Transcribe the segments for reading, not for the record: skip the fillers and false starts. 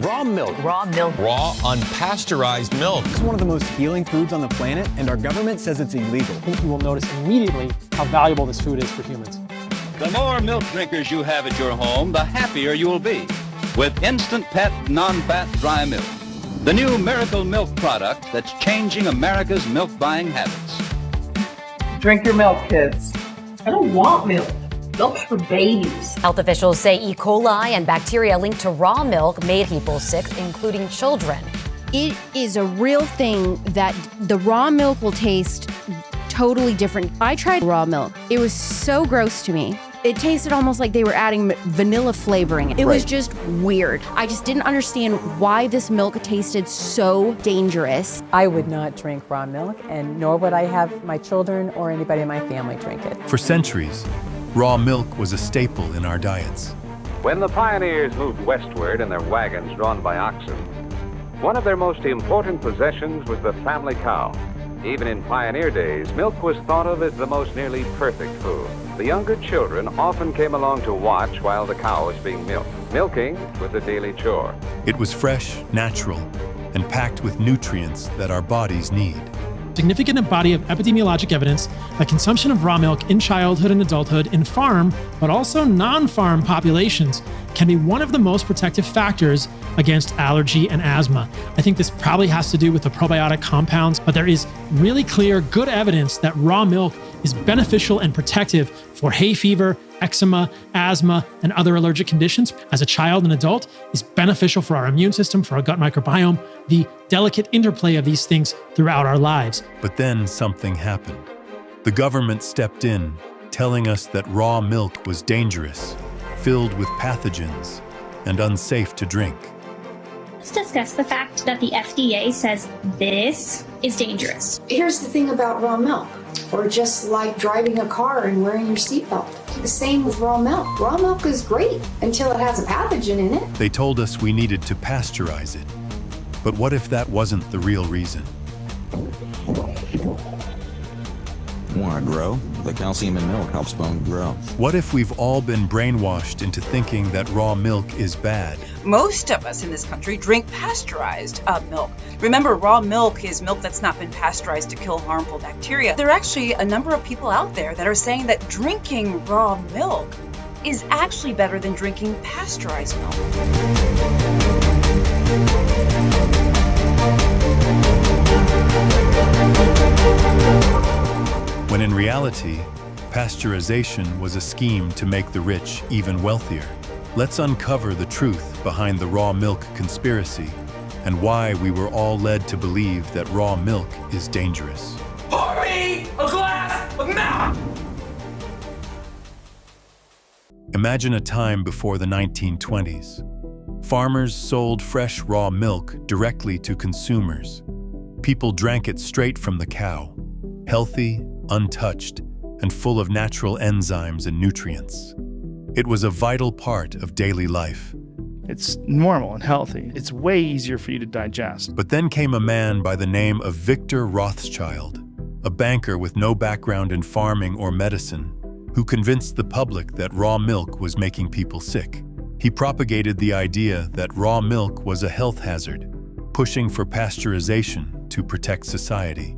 Raw milk. Raw milk. Raw, unpasteurized milk. It's one of the most healing foods on the planet, and our government says it's illegal. I think you will notice immediately how valuable this food is for humans. The more milk drinkers you have at your home, the happier you will be with Instant Pet non-fat dry milk. The new Miracle Milk product that's changing America's milk buying habits. Drink your milk, kids. I don't want milk. Milk's for babies. Health officials say E. coli and bacteria linked to raw milk made people sick, including children. It is a real thing that the raw milk will taste totally different. I tried raw milk. It was so gross to me. It tasted almost like they were adding vanilla flavoring. It was just weird. I just didn't understand why this milk tasted so dangerous. I would not drink raw milk, and nor would I have my children or anybody in my family drink it. For centuries, raw milk was a staple in our diets. When the pioneers moved westward in their wagons drawn by oxen, one of their most important possessions was the family cow. Even in pioneer days, milk was thought of as the most nearly perfect food. The younger children often came along to watch while the cow was being milked. Milking was a daily chore. It was fresh, natural, and packed with nutrients that our bodies need. Significant body of epidemiologic evidence that consumption of raw milk in childhood and adulthood in farm, but also non-farm populations can be one of the most protective factors against allergy and asthma. I think this probably has to do with the probiotic compounds, but there is really clear, good evidence that raw milk is beneficial and protective for hay fever, eczema, asthma, and other allergic conditions. As a child and adult, is beneficial for our immune system, for our gut microbiome, the delicate interplay of these things throughout our lives. But then something happened. The government stepped in, telling us that raw milk was dangerous, filled with pathogens, and unsafe to drink. Let's discuss the fact that the FDA says this is dangerous. Here's the thing about raw milk, or just like driving a car and wearing your seatbelt. The same with raw milk. Raw milk is great until it has a pathogen in it. They told us we needed to pasteurize it. But what if that wasn't the real reason? Want to grow? The calcium in milk helps bone grow. What if we've all been brainwashed into thinking that raw milk is bad? Most of us in this country drink pasteurized milk. Remember, raw milk is milk that's not been pasteurized to kill harmful bacteria. There are actually a number of people out there that are saying that drinking raw milk is actually better than drinking pasteurized milk. When in reality, pasteurization was a scheme to make the rich even wealthier. Let's uncover the truth behind the raw milk conspiracy and why we were all led to believe that raw milk is dangerous. Pour me a glass of milk! Imagine a time before the 1920s. Farmers sold fresh raw milk directly to consumers. People drank it straight from the cow, healthy, untouched, and full of natural enzymes and nutrients. It was a vital part of daily life. It's normal and healthy. It's way easier for you to digest. But then came a man by the name of Victor Rothschild, a banker with no background in farming or medicine, who convinced the public that raw milk was making people sick. He propagated the idea that raw milk was a health hazard, pushing for pasteurization to protect society.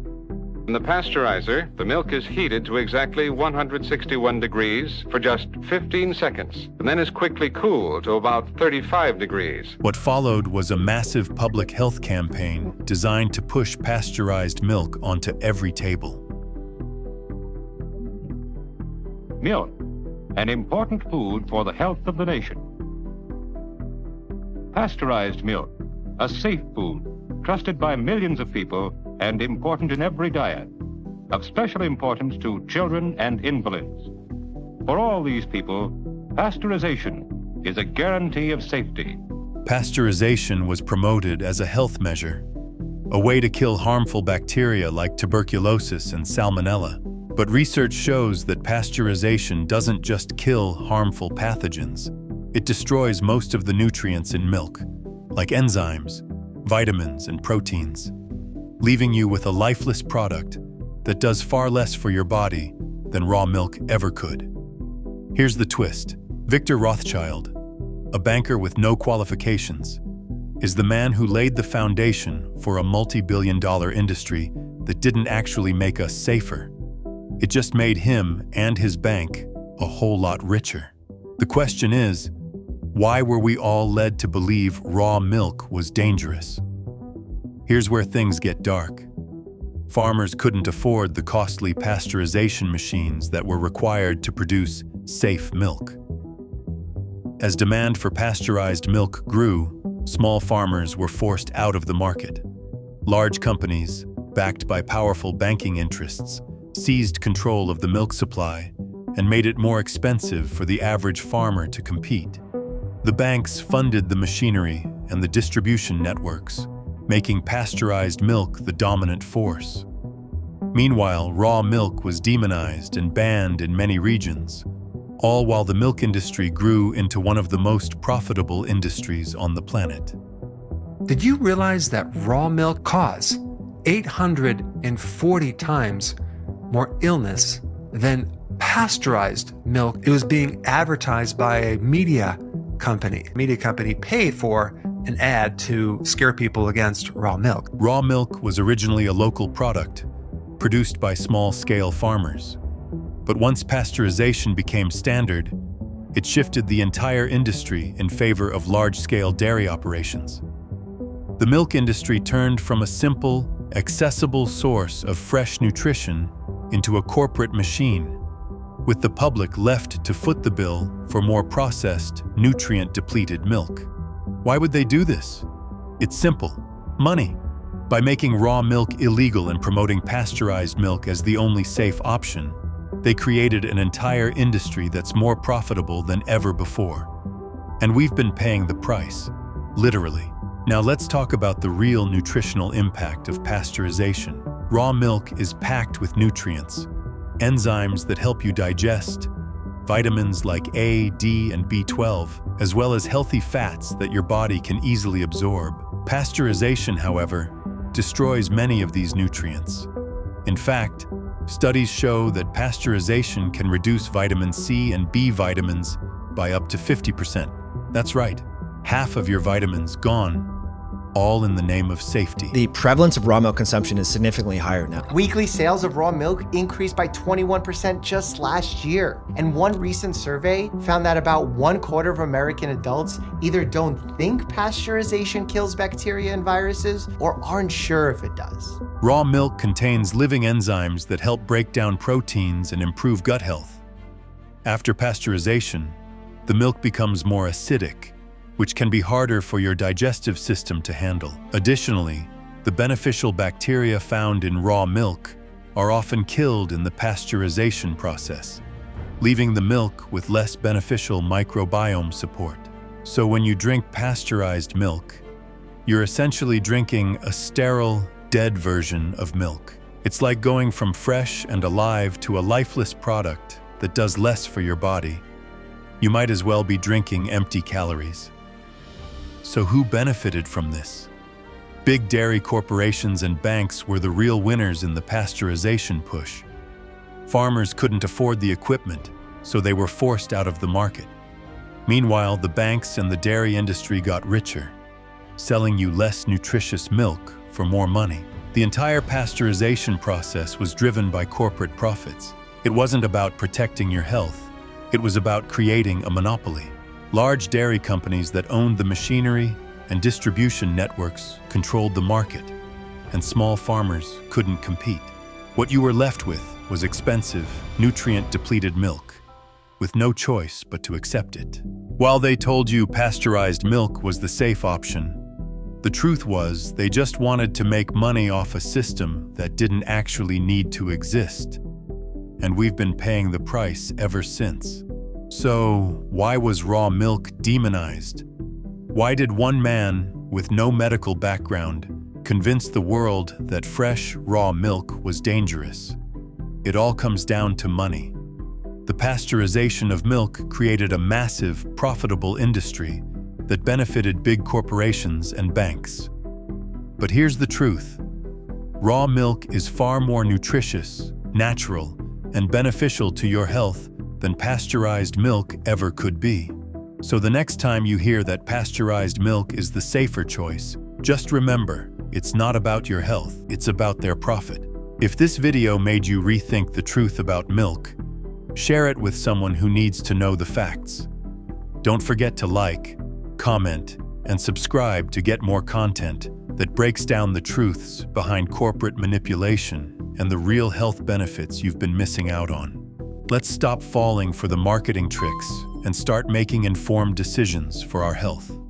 In the pasteurizer, the milk is heated to exactly 161 degrees for just 15 seconds, and then is quickly cooled to about 35 degrees. What followed was a massive public health campaign designed to push pasteurized milk onto every table. Milk, an important food for the health of the nation. Pasteurized milk, a safe food, trusted by millions of people and important in every diet, of special importance to children and invalids. For all these people, pasteurization is a guarantee of safety. Pasteurization was promoted as a health measure, a way to kill harmful bacteria like tuberculosis and salmonella. But research shows that pasteurization doesn't just kill harmful pathogens. It destroys most of the nutrients in milk, like enzymes, vitamins, and proteins, leaving you with a lifeless product that does far less for your body than raw milk ever could. Here's the twist. Victor Rothschild, a banker with no qualifications, is the man who laid the foundation for a multi-billion-dollar industry that didn't actually make us safer. It just made him and his bank a whole lot richer. The question is, why were we all led to believe raw milk was dangerous? Here's where things get dark. Farmers couldn't afford the costly pasteurization machines that were required to produce safe milk. As demand for pasteurized milk grew, small farmers were forced out of the market. Large companies, backed by powerful banking interests, seized control of the milk supply and made it more expensive for the average farmer to compete. The banks funded the machinery and the distribution networks, making pasteurized milk the dominant force. Meanwhile, raw milk was demonized and banned in many regions, all while the milk industry grew into one of the most profitable industries on the planet. Did you realize that raw milk caused 840 times more illness than pasteurized milk? It was being advertised by a media company. The media company paid for an ad to scare people against raw milk. Raw milk was originally a local product, produced by small-scale farmers. But once pasteurization became standard, it shifted the entire industry in favor of large-scale dairy operations. The milk industry turned from a simple, accessible source of fresh nutrition into a corporate machine, with the public left to foot the bill for more processed, nutrient-depleted milk. Why would they do this? It's simple: money. By making raw milk illegal and promoting pasteurized milk as the only safe option, they created an entire industry that's more profitable than ever before. And we've been paying the price, literally. Now let's talk about the real nutritional impact of pasteurization. Raw milk is packed with nutrients, enzymes that help you digest, vitamins like A, D, and B12, as well as healthy fats that your body can easily absorb. Pasteurization, however, destroys many of these nutrients. In fact, studies show that pasteurization can reduce vitamin C and B vitamins by up to 50%. That's right, half of your vitamins gone, all in the name of safety. The prevalence of raw milk consumption is significantly higher now. Weekly sales of raw milk increased by 21% just last year. And one recent survey found that about 1/4 of American adults either don't think pasteurization kills bacteria and viruses or aren't sure if it does. Raw milk contains living enzymes that help break down proteins and improve gut health. After pasteurization, the milk becomes more acidic, which can be harder for your digestive system to handle. Additionally, the beneficial bacteria found in raw milk are often killed in the pasteurization process, leaving the milk with less beneficial microbiome support. So when you drink pasteurized milk, you're essentially drinking a sterile, dead version of milk. It's like going from fresh and alive to a lifeless product that does less for your body. You might as well be drinking empty calories. So who benefited from this? Big dairy corporations and banks were the real winners in the pasteurization push. Farmers couldn't afford the equipment, so they were forced out of the market. Meanwhile, the banks and the dairy industry got richer, selling you less nutritious milk for more money. The entire pasteurization process was driven by corporate profits. It wasn't about protecting your health. It was about creating a monopoly. Large dairy companies that owned the machinery and distribution networks controlled the market, and small farmers couldn't compete. What you were left with was expensive, nutrient-depleted milk, with no choice but to accept it. While they told you pasteurized milk was the safe option, the truth was they just wanted to make money off a system that didn't actually need to exist. And we've been paying the price ever since. So, why was raw milk demonized? Why did one man with no medical background convince the world that fresh, raw milk was dangerous? It all comes down to money. The pasteurization of milk created a massive, profitable industry that benefited big corporations and banks. But here's the truth. Raw milk is far more nutritious, natural, and beneficial to your health than pasteurized milk ever could be. So the next time you hear that pasteurized milk is the safer choice, just remember, it's not about your health, it's about their profit. If this video made you rethink the truth about milk, share it with someone who needs to know the facts. Don't forget to like, comment, and subscribe to get more content that breaks down the truths behind corporate manipulation and the real health benefits you've been missing out on. Let's stop falling for the marketing tricks and start making informed decisions for our health.